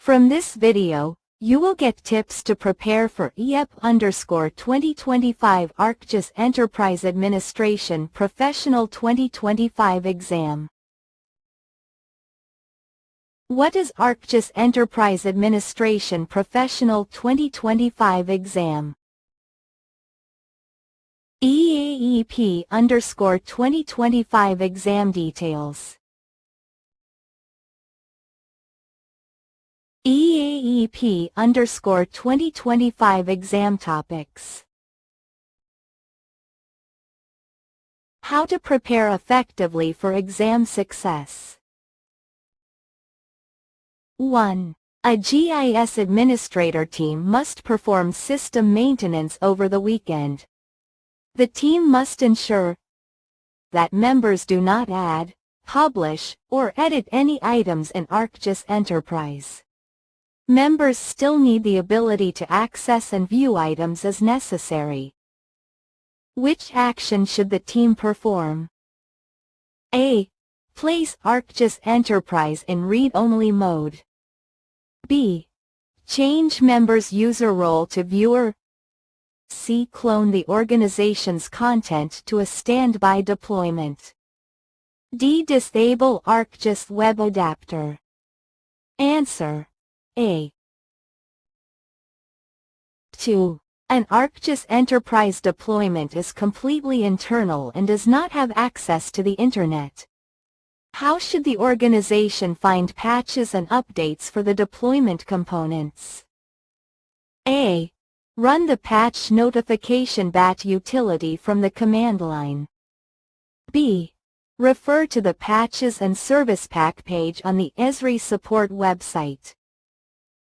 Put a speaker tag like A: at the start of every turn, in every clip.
A: From this video, you will get tips to prepare for EAEP_2025 ArcGIS Enterprise Administration Professional 2025 exam. What is ArcGIS Enterprise Administration Professional 2025 exam? EAEP_2025 exam details. EAEP_2025 exam topics. How to prepare effectively for exam success. 1. A GIS administrator team must perform system maintenance over the weekend. The team must ensure that members do not add, publish, or edit any items in ArcGIS Enterprise. Members still need the ability to access and view items as necessary. Which action should the team perform? A. Place ArcGIS Enterprise in read-only mode. B. Change members' user role to viewer. C. Clone the organization's content to a standby deployment. D. Disable ArcGIS Web Adapter. Answer: A. 2. An ArcGIS Enterprise deployment is completely internal and does not have access to the Internet. How should the organization find patches and updates for the deployment components? A. Run the patch notification BAT utility from the command line. B. Refer to the Patches and Service Pack page on the Esri support website.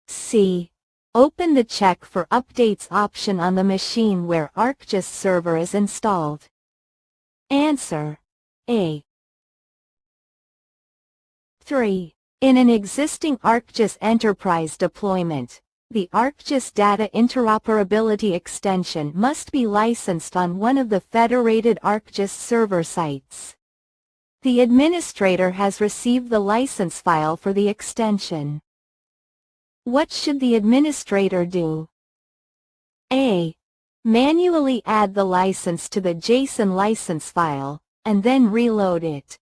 A: C. Open the Check for Updates option on the machine where ArcGIS server is installed. Answer: A. 3. In an existing ArcGIS Enterprise deployment, the ArcGIS Data Interoperability extension must be licensed on one of the federated ArcGIS server sites. The administrator has received the license file for the extension. What should the administrator do? A. Manually add the license to the JSON license file, and then reload it.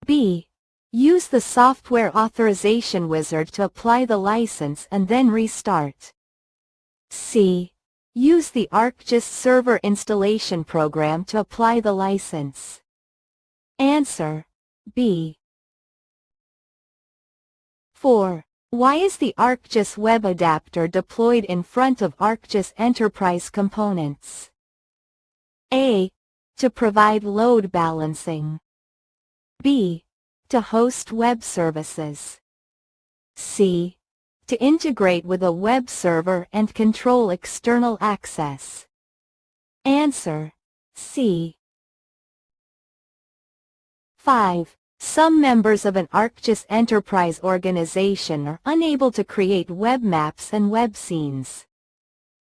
A: B. Use the software authorization wizard to apply the license and then restart. C. Use the ArcGIS server installation program to apply the license. Answer: B. 4. Why is the ArcGIS Web Adapter deployed in front of ArcGIS Enterprise components? A. To provide load balancing. B. To host web services. C. To integrate with a web server and control external access. Answer: C. 5. Some members of an ArcGIS Enterprise organization are unable to create web maps and web scenes.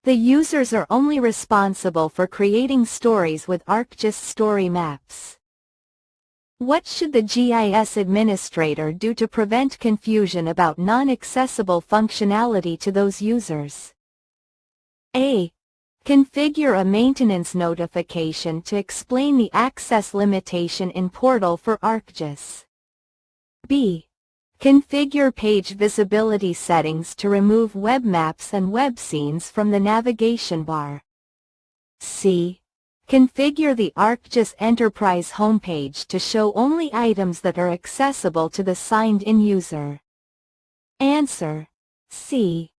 A: The users are only responsible for creating stories with ArcGIS story maps. What should the GIS administrator do to prevent confusion about non-accessible functionality to those users? A. Configure a maintenance notification to explain the access limitation in Portal for ArcGIS. B. Configure page visibility settings to remove web maps and web scenes from the navigation bar. C. Configure the ArcGIS Enterprise homepage to show only items that are accessible to the signed-in user. Answer: C.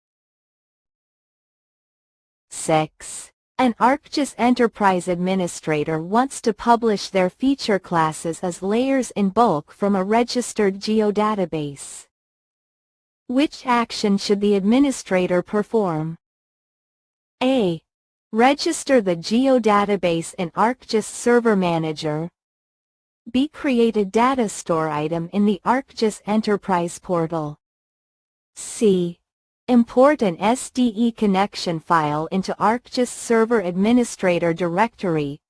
A: 6. An ArcGIS Enterprise administrator wants to publish their feature classes as layers in bulk from a registered geodatabase. Which action should the administrator perform? A. Register the geodatabase in ArcGIS Server Manager. B. Create a data store item in the ArcGIS Enterprise portal. C. Import an SDE connection file into ArcGIS Server Administrator directory.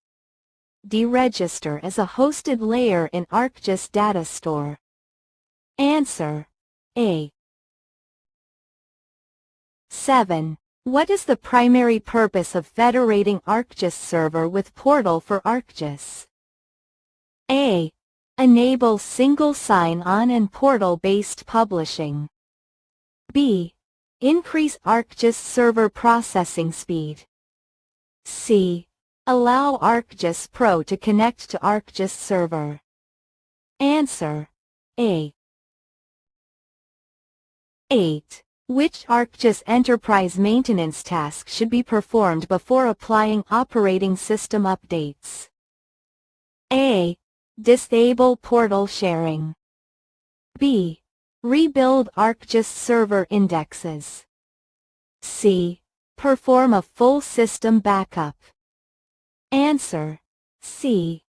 A: D. Register as a hosted layer in ArcGIS Data Store. Answer: A. 7. What is the primary purpose of federating ArcGIS Server with Portal for ArcGIS? A. Enable single sign-on and portal-based publishing. B. Increase ArcGIS Server processing speed. C. Allow ArcGIS Pro to connect to ArcGIS Server. Answer: A. 8. Which ArcGIS Enterprise maintenance task should be performed before applying operating system updates? A. Disable portal sharing. B. Rebuild ArcGIS server indexes. C. Perform a full system backup. Answer: C.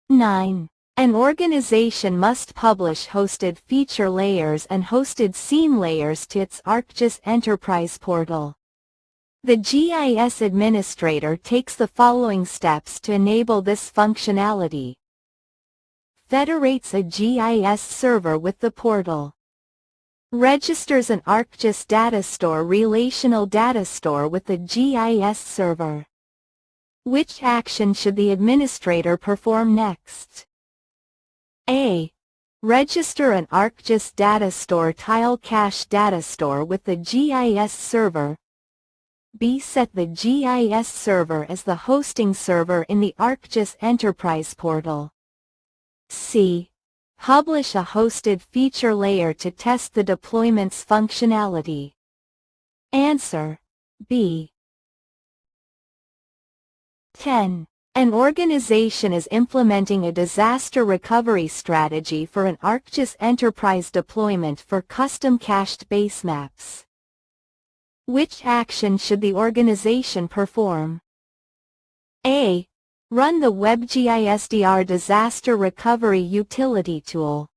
A: 9. An organization must publish hosted feature layers and hosted scene layers to its ArcGIS Enterprise portal. The GIS administrator takes the following steps to enable this functionality. Federates a GIS server with the portal. Registers an ArcGIS data store relational data store with the GIS server. Which action should the administrator perform next? A. Register an ArcGIS data store tile cache data store with the GIS server. B. Set the GIS server as the hosting server in the ArcGIS Enterprise portal. C. Publish a hosted feature layer to test the deployment's functionality. Answer: B. 10. An organization is implementing a disaster recovery strategy for an ArcGIS Enterprise deployment for custom cached basemaps. Which action should the organization perform? A. Run the WebGISDR disaster recovery utility tool.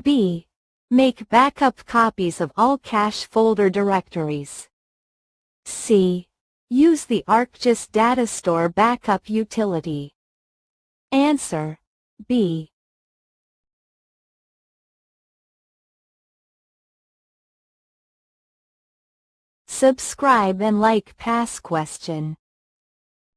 A: B. Make backup copies of all cache folder directories. C. Use the ArcGIS data store backup utility. Answer: B. Subscribe and like past question.